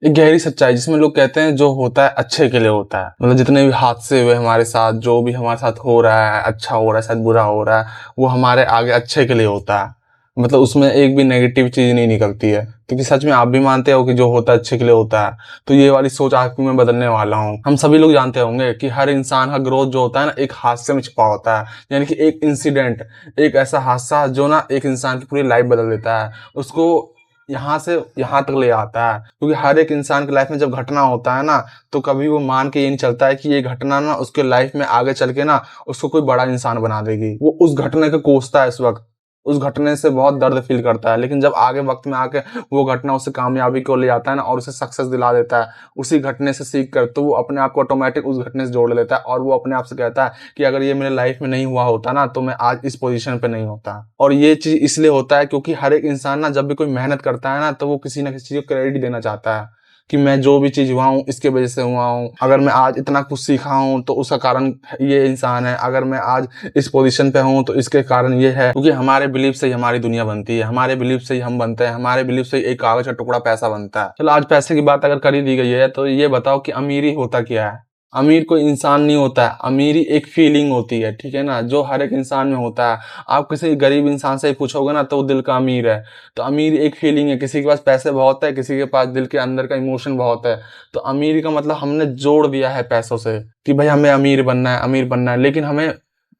एक गहरी सच्चाई जिसमें लोग कहते हैं जो होता है अच्छे के लिए होता है। मतलब जितने भी हादसे हुए हमारे साथ, जो भी हमारे साथ हो रहा है, अच्छा हो रहा है, शायद बुरा हो रहा है, वो हमारे आगे अच्छे के लिए होता है। मतलब उसमें एक भी नेगेटिव चीज़ नहीं निकलती है। क्योंकि सच में आप भी मानते हो कि जो होता है अच्छे के लिए होता है। तो ये वाली सोच आज भी मैं बदलने वाला हूँ। हम सभी लोग जानते होंगे कि हर इंसान का ग्रोथ जो होता है ना, एक हादसे में छिपा होता है। यानी कि एक इंसिडेंट, एक ऐसा हादसा जो ना एक इंसान की पूरी लाइफ बदल देता है, उसको यहाँ से यहाँ तक ले आता है। क्योंकि हर एक इंसान की लाइफ में जब घटना होता है ना, तो कभी वो मान के ये नहीं चलता है कि ये घटना ना उसके लाइफ में आगे चल के ना उसको कोई बड़ा इंसान बना देगी। वो उस घटना को कोसता है इस वक्त, उस घटने से बहुत दर्द फील करता है। लेकिन जब आगे वक्त में आके वो घटना उसे कामयाबी को ले आता है ना, और उसे सक्सेस दिला देता है उसी घटने से सीख कर, तो वो अपने आप को ऑटोमेटिक उस घटने से जोड़ लेता है। और वो अपने आप से कहता है कि अगर ये मेरे लाइफ में नहीं हुआ होता ना, तो मैं आज इस पोजीशन पे नहीं होता। और ये चीज इसलिए होता है क्योंकि हर एक इंसान ना जब भी कोई मेहनत करता है ना, तो वो किसी ना किसी चीज को क्रेडिट देना चाहता है कि मैं जो भी चीज हुआ हूँ इसके वजह से हुआ हूँ। अगर मैं आज इतना कुछ सीखा हूँ तो उसका कारण ये इंसान है। अगर मैं आज इस पोजीशन पे हूँ तो इसके कारण ये है। क्योंकि हमारे बिलीफ से ही हमारी दुनिया बनती है, हमारे बिलीफ से ही हम बनते हैं, हमारे बिलीफ से ही एक कागज का टुकड़ा पैसा बनता है। चलो आज पैसे की बात अगर कर ही दी गई है, तो ये बताओ कि अमीरी होता क्या है। अमीर कोई इंसान नहीं होता है, अमीरी एक फीलिंग होती है, ठीक है ना, जो हर एक इंसान में होता है। आप किसी गरीब इंसान से ही पूछोगे ना, तो वो दिल का अमीर है। तो अमीर एक फीलिंग है। किसी के पास पैसे बहुत है, किसी के पास दिल के अंदर का इमोशन बहुत है। तो अमीर का मतलब हमने जोड़ दिया है पैसों से कि भाई हमें अमीर बनना है, अमीर बनना है। लेकिन हमें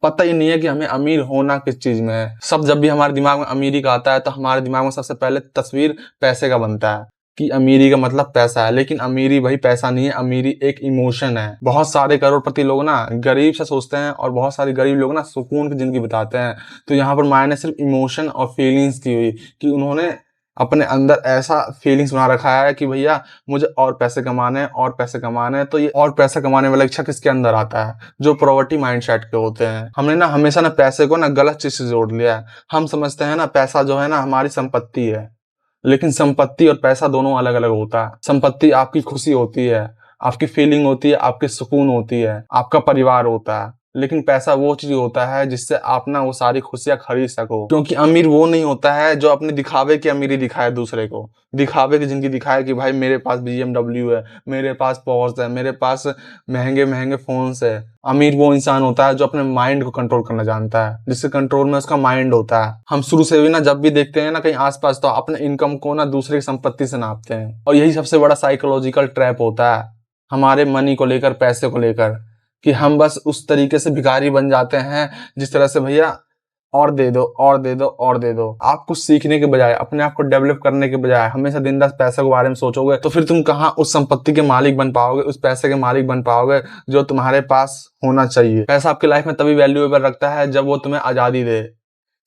पता ही नहीं है कि हमें अमीर होना किस चीज में है। सब जब भी हमारे दिमाग में अमीरी का आता है, तो हमारे दिमाग में सबसे पहले तस्वीर पैसे का बनता है कि अमीरी का मतलब पैसा है। लेकिन अमीरी भाई पैसा नहीं है, अमीरी एक इमोशन है। बहुत सारे करोड़पति लोग ना गरीब से सोचते हैं, और बहुत सारे गरीब लोग ना सुकून की जिंदगी बिताते हैं। तो यहाँ पर मायने सिर्फ इमोशन और फीलिंग्स की हुई कि उन्होंने अपने अंदर ऐसा फीलिंग्स बना रखा है कि भैया मुझे और पैसे कमाने हैं, और पैसे कमाने हैं। तो ये और पैसे कमाने वाला इच्छा किसके अंदर आता है? जो पॉवर्टी माइंडसेट के होते हैं। हमने ना हमेशा ना पैसे को ना गलत चीज से जोड़ लिया है। हम समझते हैं ना पैसा जो है ना हमारी संपत्ति है। लेकिन संपत्ति और पैसा दोनों अलग अलग होता है। संपत्ति आपकी खुशी होती है, आपकी फीलिंग होती है, आपकी सुकून होती है, आपका परिवार होता है। लेकिन पैसा वो चीज होता है जिससे आप ना वो सारी खुशियां खरीद सको। क्योंकि अमीर वो नहीं होता है जो अपने दिखावे की अमीरी दिखाए दूसरे को, दिखावे की जिंदगी दिखाए कि भाई मेरे पास BMW है, मेरे पास पोर्स है, मेरे पास महंगे महंगे फोन्स है। अमीर वो इंसान होता है जो अपने माइंड को कंट्रोल करना जानता है, जिससे कंट्रोल में उसका माइंड होता है। हम शुरू से भी ना जब भी देखते हैं ना कहीं आसपास, तो अपने इनकम को ना दूसरे की संपत्ति से नापते हैं। और यही सबसे बड़ा साइकोलॉजिकल ट्रैप होता है हमारे मनी को लेकर, पैसे को लेकर, कि हम बस उस तरीके से भिखारी बन जाते हैं जिस तरह से भैया और दे दो, और दे दो, और दे दो। आप कुछ सीखने के बजाय, अपने आप को डेवलप करने के बजाय हमेशा दिन रात पैसे के बारे में सोचोगे, तो फिर तुम कहाँ उस संपत्ति के मालिक बन पाओगे, उस पैसे के मालिक बन पाओगे जो तुम्हारे पास होना चाहिए। पैसा आपकी लाइफ में तभी वैल्यूएबल रखता है जब वो तुम्हें आजादी दे।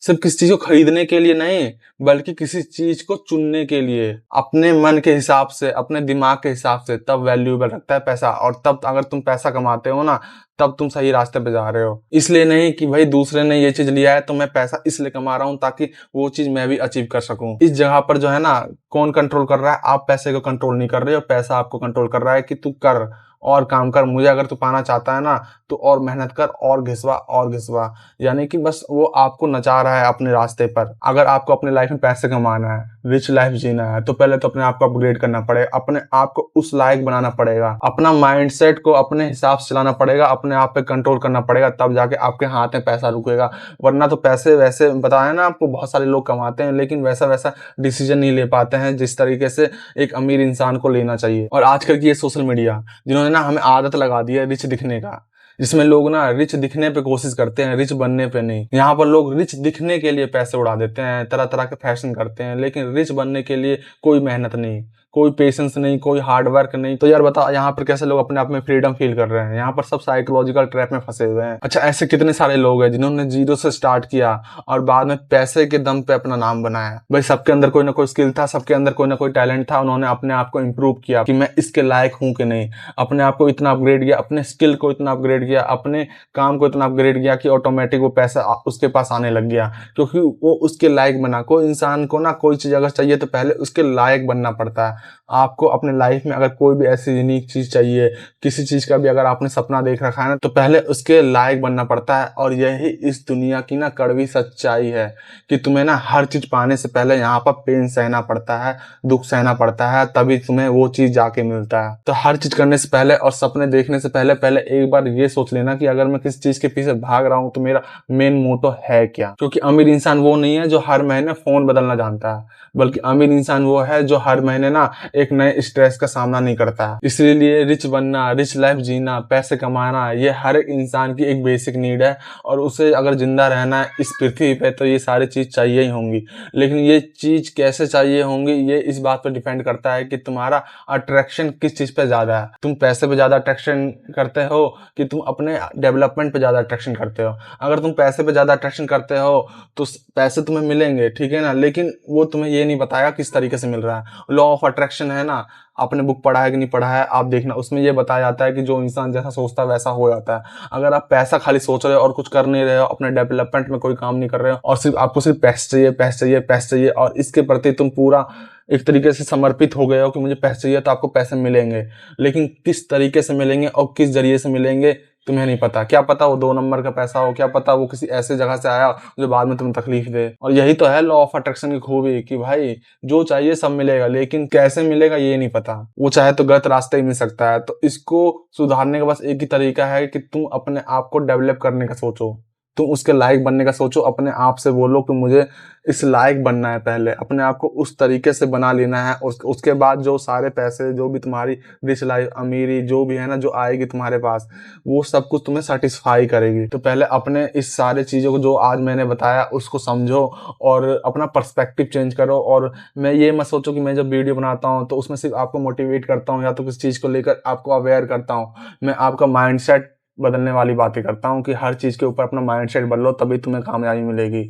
सिर्फ किसी चीज को खरीदने के लिए नहीं, बल्कि किसी चीज को चुनने के लिए, अपने मन के हिसाब से, अपने दिमाग के हिसाब से, तब वैल्यूएबल रखता है पैसा। और तब अगर तुम पैसा कमाते हो ना, तब तुम सही रास्ते पे जा रहे हो। इसलिए नहीं कि भाई दूसरे ने ये चीज लिया है तो मैं पैसा इसलिए कमा रहा हूँ ताकि वो चीज मैं भी अचीव कर सकूं। इस जगह पर जो है ना, कौन कंट्रोल कर रहा है? आप पैसे को कंट्रोल नहीं कर रहे हो, पैसा आपको कंट्रोल कर रहा है कि तू कर और काम कर। मुझे अगर तू पाना चाहता है ना, तो और मेहनत कर, और घिसवा, और घिसवा। यानी कि बस वो आपको नचा रहा है अपने रास्ते पर। अगर आपको अपने लाइफ में पैसे कमाना है, रिच लाइफ जीना है, तो पहले तो अपने आप को अपग्रेड करना पड़ेगा, अपने आप को उस लायक बनाना पड़ेगा, अपना माइंडसेट को अपने हिसाब से चलाना पड़ेगा, अपने आप पे कंट्रोल करना पड़ेगा, तब जाके आपके हाथ में पैसा रुकेगा। वरना तो पैसे वैसे बताया ना आपको, बहुत सारे लोग कमाते हैं लेकिन वैसा वैसा डिसीजन नहीं ले पाते हैं जिस तरीके से एक अमीर इंसान को लेना चाहिए। और आजकल की ये सोशल मीडिया जिन्होंने ना हमें आदत लगा दी है रिच दिखने का, जिसमें लोग ना रिच दिखने पे कोशिश करते हैं, रिच बनने पे नहीं। यहाँ पर लोग रिच दिखने के लिए पैसे उड़ा देते हैं, तरह तरह के फैशन करते हैं, लेकिन रिच बनने के लिए कोई मेहनत नहीं, कोई पेशेंस नहीं, कोई हार्ड वर्क नहीं। तो यार बता, यहाँ पर कैसे लोग अपने आप में फ्रीडम फील कर रहे हैं? यहाँ पर सब साइकोलॉजिकल ट्रैप में फंसे हुए हैं। अच्छा, ऐसे कितने सारे लोग हैं जिन्होंने जीरो से स्टार्ट किया और बाद में पैसे के दम पे अपना नाम बनाया। भाई सबके अंदर कोई ना कोई स्किल था, सबके अंदर कोई ना कोई टैलेंट था। उन्होंने अपने आप को इम्प्रूव किया कि मैं इसके लायक हूँ कि नहीं। अपने आप को इतना अपग्रेड किया, अपने स्किल को इतना अपग्रेड किया, अपने काम को इतना अपग्रेड किया कि ऑटोमेटिक वो पैसा उसके पास आने लग गया, क्योंकि वो उसके लायक बना। कोई इंसान को ना कोई चीज अगर चाहिए तो पहले उसके लायक बनना पड़ता है। आपको अपने लाइफ में अगर कोई भी ऐसी यूनिक चीज चाहिए, किसी चीज का भी अगर आपने सपना देख रखा है ना, तो पहले उसके लायक बनना पड़ता है। और यही इस दुनिया की ना कड़वी सच्चाई है कि तुम्हें ना हर चीज पाने से पहले यहाँ पर पेन सहना पड़ता है, दुख सहना पड़ता है, तभी तुम्हें वो चीज जाके मिलता है। तो हर चीज करने से पहले और सपने देखने से पहले पहले एक बार ये सोच लेना कि अगर मैं किसी चीज के पीछे भाग रहा हूँ तो मेरा मेन मोटो है क्या। क्योंकि अमीर इंसान वो नहीं है जो हर महीने फोन बदलना जानता है, बल्कि अमीर इंसान वो है जो हर महीने ना एक नए स्ट्रेस का सामना नहीं करता है। इसीलिए रिच बनना, रिच लाइफ जीना, पैसे कमाना, ये हर एक इंसान की एक बेसिक नीड है। और उसे अगर जिंदा रहना है इस पृथ्वी पे तो ये सारी चीज चाहिए ही होंगी। लेकिन ये चीज कैसे चाहिए होंगी, ये इस बात पर डिपेंड करता है कि तुम्हारा अट्रैक्शन किस चीज पे ज्यादा है। तुम पैसे पे ज्यादा अट्रैक्शन करते हो कि तुम अपने डेवलपमेंट पे ज्यादा अट्रैक्शन करते हो। अगर तुम पैसे पे ज्यादा अट्रैक्शन करते हो तो पैसे तुम्हें मिलेंगे, ठीक है ना, लेकिन वो तुम्हें ये नहीं बताएगा किस तरीके से मिल रहा है। लॉ ऑफ अट्रैक्शन है ना, आपने बुक पढ़ा है कि नहीं पढ़ा है आप देखना, उसमें ये बताया जाता है कि जो इंसान जैसा सोचता है वैसा हो जाता है। अगर आप पैसा खाली सोच रहे हो और कुछ कर नहीं रहे हो, अपने डेवलपमेंट में कोई काम नहीं कर रहे हो और सिर्फ आपको सिर्फ पैसे चाहिए, पैसे चाहिए, पैसे चाहिए, और इसके प्रति तुम पूरा एक तरीके से समर्पित हो गए हो कि मुझे पैसे चाहिए, तो आपको पैसे मिलेंगे। लेकिन किस तरीके से मिलेंगे और किस जरिए से मिलेंगे तुम्हें नहीं पता। क्या पता वो 2 नंबर का पैसा हो, क्या पता वो किसी ऐसे जगह से आया जो बाद में तुम्हें तकलीफ दे। और यही तो है लॉ ऑफ अट्रैक्शन की खूबी कि भाई जो चाहिए सब मिलेगा, लेकिन कैसे मिलेगा ये नहीं पता। वो चाहे तो गलत रास्ते ही मिल सकता है। तो इसको सुधारने का बस एक ही तरीका है कि तुम अपने आप को डेवलप करने का सोचो, तुम उसके लायक बनने का सोचो। अपने आप से बोलो कि मुझे इस लायक बनना है, पहले अपने आप को उस तरीके से बना लेना है। उसके बाद जो सारे पैसे, जो भी तुम्हारी रिच लाइफ, अमीरी जो भी है ना जो आएगी तुम्हारे पास, वो सब कुछ तुम्हें सेटिस्फाई करेगी। तो पहले अपने इस सारे चीज़ों को जो आज मैंने बताया उसको समझो और अपना पर्सपेक्टिव चेंज करो। और मैं ये मत सोचो कि मैं जब वीडियो बनाता हूँ तो उसमें सिर्फ आपको मोटिवेट करता हूँ या तो किसी चीज़ को लेकर आपको अवेयर करता हूँ। मैं आपका माइंडसेट बदलने वाली बातें करता हूँ कि हर चीज़ के ऊपर अपना माइंडसेट बदलो, तभी तुम्हें कामयाबी मिलेगी,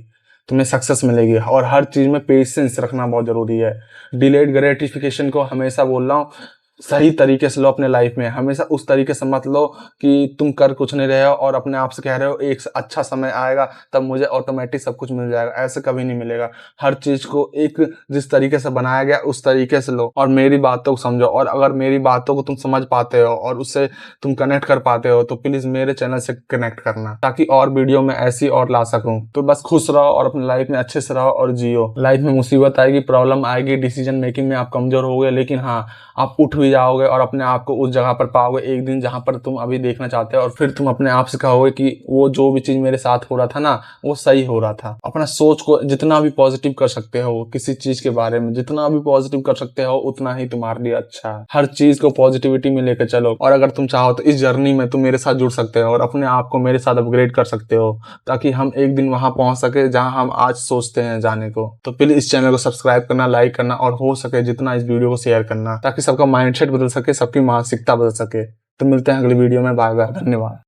तुम्हें सक्सेस मिलेगी। और हर चीज़ में पेशेंस रखना बहुत ज़रूरी है। डिलेड ग्रेटिफिकेशन को हमेशा बोल रहा हूँ सही तरीके से लो अपने लाइफ में। हमेशा उस तरीके से मत लो कि तुम कर कुछ नहीं रहे हो और अपने आप से कह रहे हो एक अच्छा समय आएगा तब मुझे ऑटोमेटिक सब कुछ मिल जाएगा। ऐसे कभी नहीं मिलेगा। हर चीज़ को एक जिस तरीके से बनाया गया उस तरीके से लो और मेरी बातों को समझो। और अगर मेरी बातों को तुम समझ पाते हो और उससे तुम कनेक्ट कर पाते हो तो प्लीज़ मेरे चैनल से कनेक्ट करना, ताकि और वीडियो में ऐसी और ला सकूं। तो बस खुश रहो और अपनी लाइफ में अच्छे से रहो और जियो। लाइफ में मुसीबत आएगी, प्रॉब्लम आएगी, डिसीजन मेकिंग में आप कमजोर हो गए, लेकिन हाँ आप उठ भी जाओगे और अपने आप को उस जगह पर पाओगे एक दिन जहां पर तुम अभी देखना चाहते हो। और फिर तुम अपने आप से कहोगे कि वो जो भी चीज मेरे साथ हो रहा था ना वो सही हो रहा था। अपना सोच को जितना भी पॉजिटिव कर सकते हो, किसी चीज के बारे में जितना भी पॉजिटिव कर सकते हो उतना ही तुम्हारे लिए अच्छा है। हर चीज को पॉजिटिविटी में लेकर चलो। और अगर तुम चाहो तो इस जर्नी में तुम मेरे साथ जुड़ सकते हो और अपने आप को मेरे साथ अपग्रेड कर सकते हो, ताकि हम एक दिन वहां पहुंच सके जहां हम आज सोचते हैं जाने को। तो प्लीज इस चैनल को सब्सक्राइब करना, लाइक करना और हो सके जितना इस वीडियो को शेयर करना, ताकि सबका माइंडसेट बदल सके, सबकी मानसिकता बदल सके। तो मिलते हैं अगली वीडियो में। बाय बाय, धन्यवाद।